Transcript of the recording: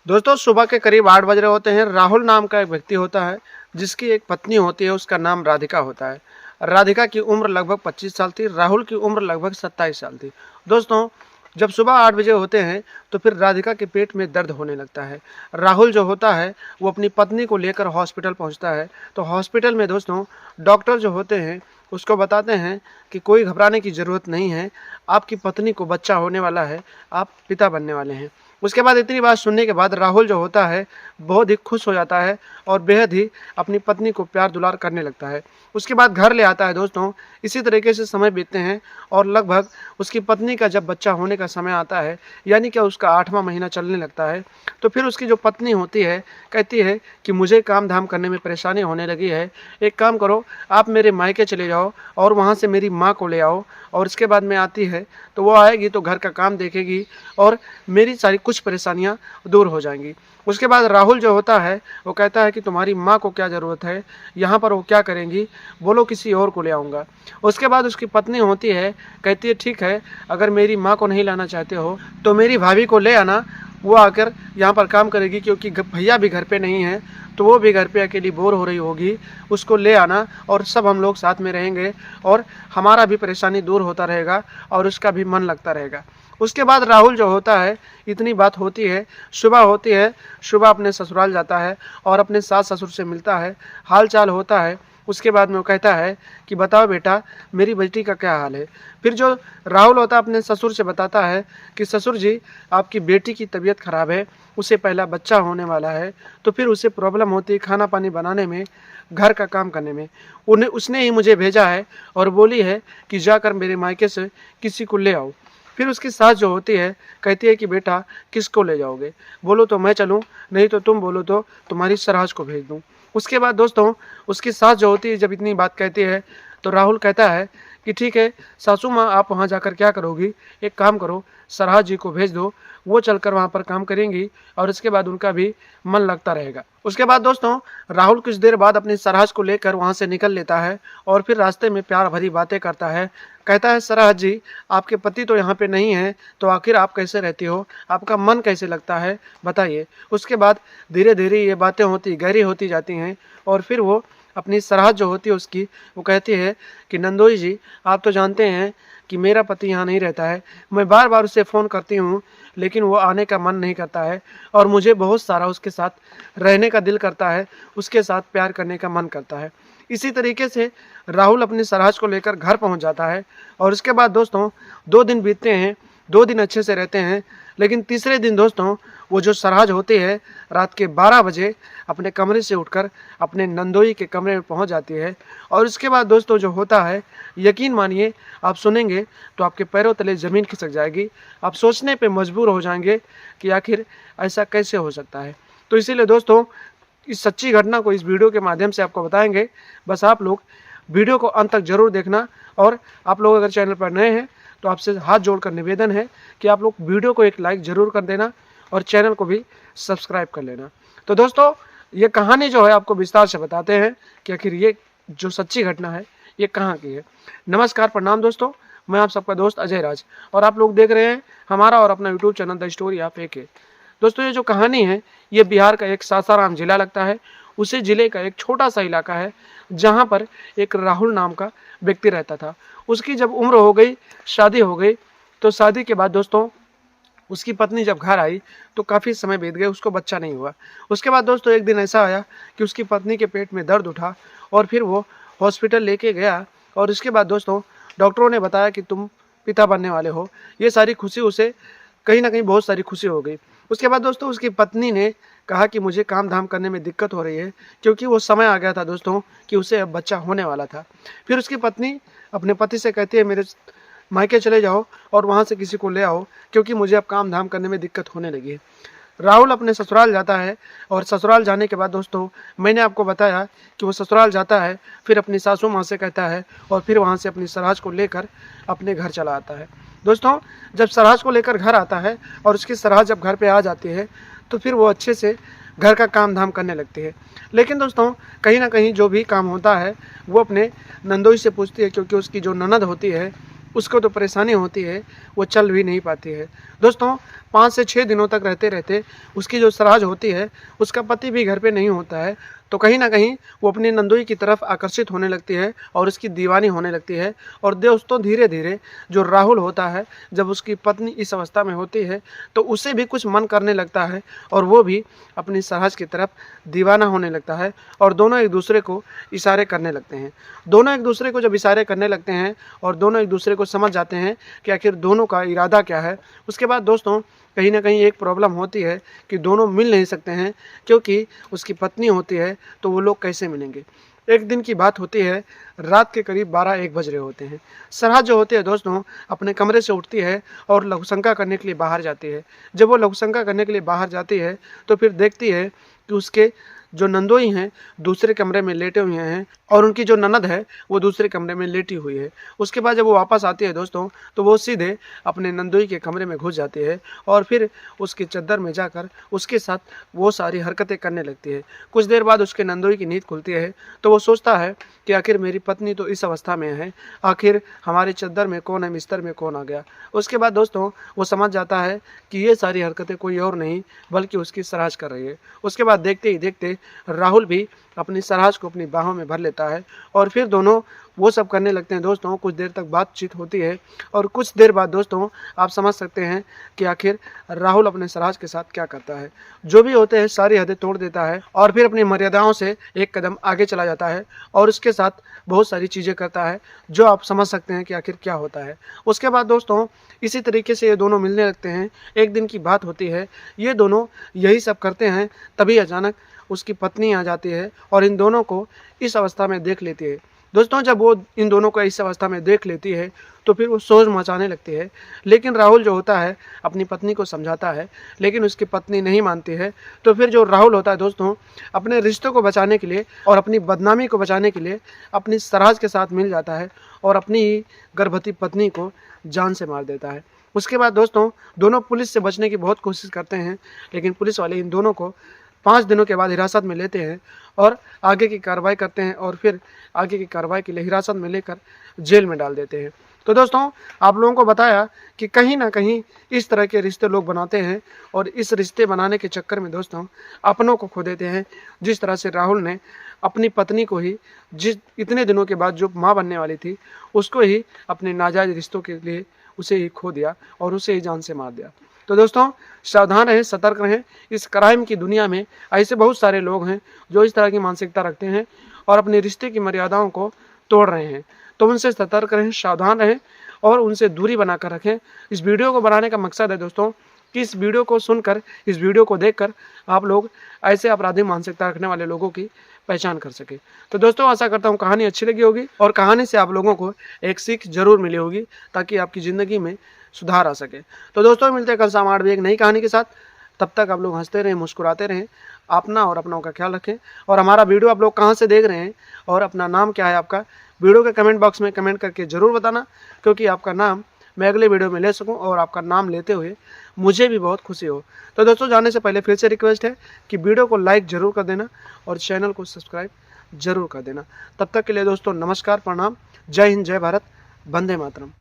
दोस्तों सुबह के करीब 8 बज रहे होते हैं। राहुल नाम का एक व्यक्ति होता है जिसकी एक पत्नी होती है, उसका नाम राधिका होता है। राधिका की उम्र लगभग 25 साल थी, राहुल की उम्र लगभग 27 साल थी। दोस्तों जब सुबह 8 बजे होते हैं तो फिर राधिका के पेट में दर्द होने लगता है। राहुल जो होता है वो अपनी पत्नी को लेकर हॉस्पिटल पहुंचता है। तो हॉस्पिटल में दोस्तों डॉक्टर जो होते हैं उसको बताते हैं कि कोई घबराने की ज़रूरत नहीं है, आपकी पत्नी को बच्चा होने वाला है, आप पिता बनने वाले हैं। उसके बाद इतनी बात सुनने के बाद राहुल जो होता है बहुत ही खुश हो जाता है और बेहद ही अपनी पत्नी को प्यार दुलार करने लगता है। उसके बाद घर ले आता है। दोस्तों इसी तरीके से समय बीतते हैं और लगभग उसकी पत्नी का जब बच्चा होने का समय आता है, यानी कि उसका 8वां महीना चलने लगता है, तो फिर उसकी जो पत्नी होती है कहती है कि मुझे काम धाम करने में परेशानी होने लगी है, एक काम करो आप मेरे मायके चले जाओ और वहाँ से मेरी माँ को ले आओ, और इसके बाद में आती है तो वो आएगी तो घर का काम देखेगी और मेरी सारी कुछ परेशानियाँ दूर हो जाएंगी। उसके बाद राहुल जो होता है वो कहता है कि तुम्हारी माँ को क्या ज़रूरत है, यहाँ पर वो क्या करेंगी, बोलो किसी और को ले आऊँगा। उसके बाद उसकी पत्नी होती है, कहती है ठीक है, अगर मेरी माँ को नहीं लाना चाहते हो तो मेरी भाभी को ले आना, वो आकर यहाँ पर काम करेगी, क्योंकि भैया भी घर पे नहीं है तो वो भी घर पे अकेली बोर हो रही होगी, उसको ले आना और सब हम लोग साथ में रहेंगे और हमारा भी परेशानी दूर होता रहेगा और उसका भी मन लगता रहेगा। उसके बाद राहुल जो होता है, इतनी बात होती है, सुबह होती है, सुबह अपने ससुराल जाता है और अपने सास ससुर से मिलता है, हाल चाल होता है। उसके बाद में वो कहता है कि बताओ बेटा मेरी बेटी का क्या हाल है। फिर जो राहुल होता है अपने ससुर से बताता है कि ससुर जी आपकी बेटी की तबीयत ख़राब है, उसे पहला बच्चा होने वाला है, तो फिर उसे प्रॉब्लम होती है खाना पानी बनाने में, घर का काम करने में। उसने ही मुझे भेजा है और बोली है कि जाकर मेरे मायके से किसी को ले आओ। फिर उसकी सास जो होती है कहती है कि बेटा किसको ले जाओगे, बोलो तो मैं चलूँ, नहीं तो तुम बोलो तो तुम्हारी सराज को भेज दूँ। उसके बाद दोस्तों उसकी सास जो होती है जब इतनी बात कहती है तो राहुल कहता है कि ठीक है सासू माँ, आप वहाँ जाकर क्या करोगी, एक काम करो सरहा जी को भेज दो, वो चलकर वहाँ पर काम करेंगी और इसके बाद उनका भी मन लगता रहेगा। उसके बाद दोस्तों राहुल कुछ देर बाद अपनी सरहज को लेकर वहाँ से निकल लेता है और फिर रास्ते में प्यार भरी बातें करता है। कहता है सरहज जी आपके पति तो यहाँ पे नहीं है, तो आखिर आप कैसे रहती हो, आपका मन कैसे लगता है, बताइए। उसके बाद धीरे धीरे ये बातें होती गहरी होती जाती हैं और फिर वो अपनी सरहद जो होती है उसकी वो कहती है कि नंदोई जी आप तो जानते हैं कि मेरा पति यहाँ नहीं रहता है, मैं बार बार उसे फ़ोन करती हूँ लेकिन वो आने का मन नहीं करता है और मुझे बहुत सारा उसके साथ रहने का दिल करता है, उसके साथ प्यार करने का मन करता है। इसी तरीके से राहुल अपनी सरहज को लेकर घर पहुँच जाता है और उसके बाद दोस्तों 2 दिन बीतते हैं, 2 दिन अच्छे से रहते हैं, लेकिन तीसरे दिन दोस्तों वो जो सरहज होती है रात के 12 बजे अपने कमरे से उठकर अपने नंदोई के कमरे में पहुंच जाती है। और इसके बाद दोस्तों जो होता है, यकीन मानिए आप सुनेंगे तो आपके पैरों तले ज़मीन खिसक जाएगी, आप सोचने पे मजबूर हो जाएंगे कि आखिर ऐसा कैसे हो सकता है। तो इसीलिए दोस्तों इस सच्ची घटना को इस वीडियो के माध्यम से आपको बताएंगे, बस आप लोग वीडियो को अंत तक जरूर देखना। और आप लोग अगर चैनल पर नए हैं तो आपसे हाथ जोड़कर निवेदन है कि आप लोग वीडियो को एक लाइक ज़रूर कर देना और चैनल को भी सब्सक्राइब कर लेना। तो दोस्तों ये कहानी जो है आपको विस्तार से बताते हैं कि आखिर ये जो सच्ची घटना है ये कहाँ की है। नमस्कार, प्रणाम दोस्तों, मैं आप सबका दोस्त अजय राज और आप लोग देख रहे हैं हमारा और अपना YouTube channel the story of AK। दोस्तों ये जो कहानी है ये बिहार का एक सासाराम जिला लगता है, उसी ज़िले का एक छोटा सा इलाका है जहाँ पर एक राहुल नाम का व्यक्ति रहता था। उसकी जब उम्र हो गई, शादी हो गई, तो शादी के बाद दोस्तों उसकी पत्नी जब घर आई तो काफ़ी समय बीत गए, उसको बच्चा नहीं हुआ। उसके बाद दोस्तों एक दिन ऐसा आया कि उसकी पत्नी के पेट में दर्द उठा और फिर वो हॉस्पिटल लेके गया और इसके बाद दोस्तों डॉक्टरों ने बताया कि तुम पिता बनने वाले हो। ये सारी खुशी उसे कहीं ना कहीं बहुत सारी खुशी हो गई। उसके बाद दोस्तों उसकी पत्नी ने कहा कि मुझे काम धाम करने में दिक्कत हो रही है, क्योंकि वो समय आ गया था दोस्तों कि उसे अब बच्चा होने वाला था। फिर उसकी पत्नी अपने पति से कहती है मेरे मायके चले जाओ और वहाँ से किसी को ले आओ, क्योंकि मुझे अब काम धाम करने में दिक्कत होने लगी है। राहुल अपने ससुराल जाता है और ससुराल जाने के बाद दोस्तों मैंने आपको बताया कि वो ससुराल जाता है, फिर अपनी सासू माँ से कहता है और फिर वहाँ से अपनी सरहज को लेकर अपने घर चला आता है। दोस्तों जब सरहज को लेकर घर आता है और उसकी सरहज जब घर पे आ जाती है तो फिर वो अच्छे से घर का काम धाम करने लगती है। लेकिन दोस्तों कहीं ना कहीं जो भी काम होता है वो अपने नंदोई से पूछती है, क्योंकि उसकी जो ननद होती है उसको तो परेशानी होती है, वो चल भी नहीं पाती है। दोस्तों 5 से 6 दिनों तक रहते रहते उसकी जो सराज होती है, उसका पति भी घर पे नहीं होता है, तो कहीं न कहीं वो अपनी नंदोई की तरफ आकर्षित होने लगती है और उसकी दीवानी होने लगती है। और दोस्तों धीरे-धीरे जो राहुल होता है, जब उसकी पत्नी इस अवस्था में होती है, तो उसे भी कुछ मन करने लगता है और वो भी अपनी सराज की तरफ दीवाना होने लगता है और दोनों एक-दूसरे को इशारे करने लगते हैं। दोनों एक-दूसरे को जब इशारे करने लगते हैं और दोनों एक-दूसरे को समझ जाते हैं कि आखिर दोनों का इरादा क्या है, उसके बाद दोस्तों कहीं न कहीं एक प्रॉब्लम होती है कि दोनों मिल नहीं सकते हैं, क्योंकि उसकी पत्नी होती है, तो वो लोग कैसे मिलेंगे। एक दिन की बात होती है, रात के करीब 12-1 बज रहे होते हैं। सरहद जो होती है दोस्तों अपने कमरे से उठती है और लघुशंका करने के लिए बाहर जाती है। जब वो लघुशंका करने के लिए बाहर जाती है, तो फिर देखती है कि उसके जो नंदोई हैं दूसरे कमरे में लेटे हुए हैं और उनकी जो ननद है वो दूसरे कमरे में लेटी हुई है। उसके बाद जब वो वापस आती है दोस्तों, तो वो सीधे अपने नंदोई के कमरे में घुस जाती है और फिर उसकी चद्दर में जाकर उसके साथ वो सारी हरकतें करने लगती है। कुछ देर बाद उसके नंदोई की नींद खुलती है, तो वो सोचता है कि आखिर मेरी पत्नी तो इस अवस्था में है, आखिर हमारी चद्दर में कौन है, बिस्तर में कौन आ गया। उसके बाद दोस्तों वो समझ जाता है कि ये सारी हरकतें कोई और नहीं बल्कि उसकी सराज कर रही है। उसके बाद देखते ही देखते राहुल भी अपनी सराज को अपनी बाहों में भर लेता है और फिर दोनों वो सब करने लगते हैं दोस्तों। कुछ देर तक बातचीत होती है और कुछ देर बाद दोस्तों आप समझ सकते हैं कि आखिर राहुल अपने सराज के साथ क्या करता है। जो भी होते हैं सारी हदें तोड़ देता है और फिर अपनी मर्यादाओं से एक कदम आगे चला जाता है और उसके साथ बहुत सारी चीज़ें करता है, जो आप समझ सकते हैं कि आखिर क्या होता है। उसके बाद दोस्तों इसी तरीके से ये दोनों मिलने लगते हैं। एक दिन की बात होती है, ये दोनों यही सब करते हैं, तभी अचानक उसकी पत्नी आ जाती है और इन दोनों को इस अवस्था में देख लेती है। दोस्तों जब वो इन दोनों को इस अवस्था में देख लेती है, तो फिर वो शोर मचाने लगती है। लेकिन राहुल जो होता है अपनी पत्नी को समझाता है, लेकिन उसकी पत्नी नहीं मानती है। तो फिर जो राहुल होता है दोस्तों अपने रिश्तों को बचाने के लिए और अपनी बदनामी को बचाने के लिए अपनी सराज के साथ मिल जाता है और अपनी ही गर्भवती पत्नी को जान से मार देता है। उसके बाद दोस्तों दोनों पुलिस से बचने की बहुत कोशिश करते हैं, लेकिन पुलिस वाले इन दोनों को 5 दिनों के बाद हिरासत में लेते हैं और आगे की कार्रवाई करते हैं और फिर आगे की कार्रवाई के लिए हिरासत में लेकर जेल में डाल देते हैं। तो दोस्तों आप लोगों को बताया कि कहीं ना कहीं इस तरह के रिश्ते लोग बनाते हैं और इस रिश्ते बनाने के चक्कर में दोस्तों अपनों को खो देते हैं। जिस तरह से राहुल ने अपनी पत्नी को ही जिस इतने दिनों के बाद जो माँ बनने वाली थी उसको ही अपने नाजायज रिश्तों के लिए उसे ही खो दिया और उसे ही जान से मार दिया। तो दोस्तों सावधान रहें, सतर्क रहें। इस क्राइम की दुनिया में ऐसे बहुत सारे लोग हैं जो इस तरह की मानसिकता रखते हैं और अपने रिश्ते की मर्यादाओं को तोड़ रहे हैं। तो उनसे सतर्क रहें, सावधान रहें और उनसे दूरी बनाकर रखें। इस वीडियो को बनाने का मकसद है दोस्तों कि इस वीडियो को सुनकर, इस वीडियो को देखकर आप लोग ऐसे आपराधिक मानसिकता रखने वाले लोगों की पहचान कर सके। तो दोस्तों आशा करता हूँ कहानी अच्छी लगी होगी और कहानी से आप लोगों को एक सीख जरूर मिली होगी, ताकि आपकी ज़िंदगी में सुधार आ सके। तो दोस्तों मिलते हैं कल शाम 8 बजे एक नई कहानी के साथ। तब तक आप लोग हंसते रहें, मुस्कुराते रहें, अपना और अपनों का ख्याल रखें। और हमारा वीडियो आप लोग कहाँ से देख रहे हैं और अपना नाम क्या है आपका, वीडियो के कमेंट बॉक्स में कमेंट करके ज़रूर बताना, क्योंकि आपका नाम मैं अगले वीडियो में ले सकूं और आपका नाम लेते हुए मुझे भी बहुत खुशी हो। तो दोस्तों जाने से पहले फिर से रिक्वेस्ट है कि वीडियो को लाइक ज़रूर कर देना और चैनल को सब्सक्राइब ज़रूर कर देना। तब तक के लिए दोस्तों नमस्कार, प्रणाम, जय हिंद, जय भारत, वंदे मातरम।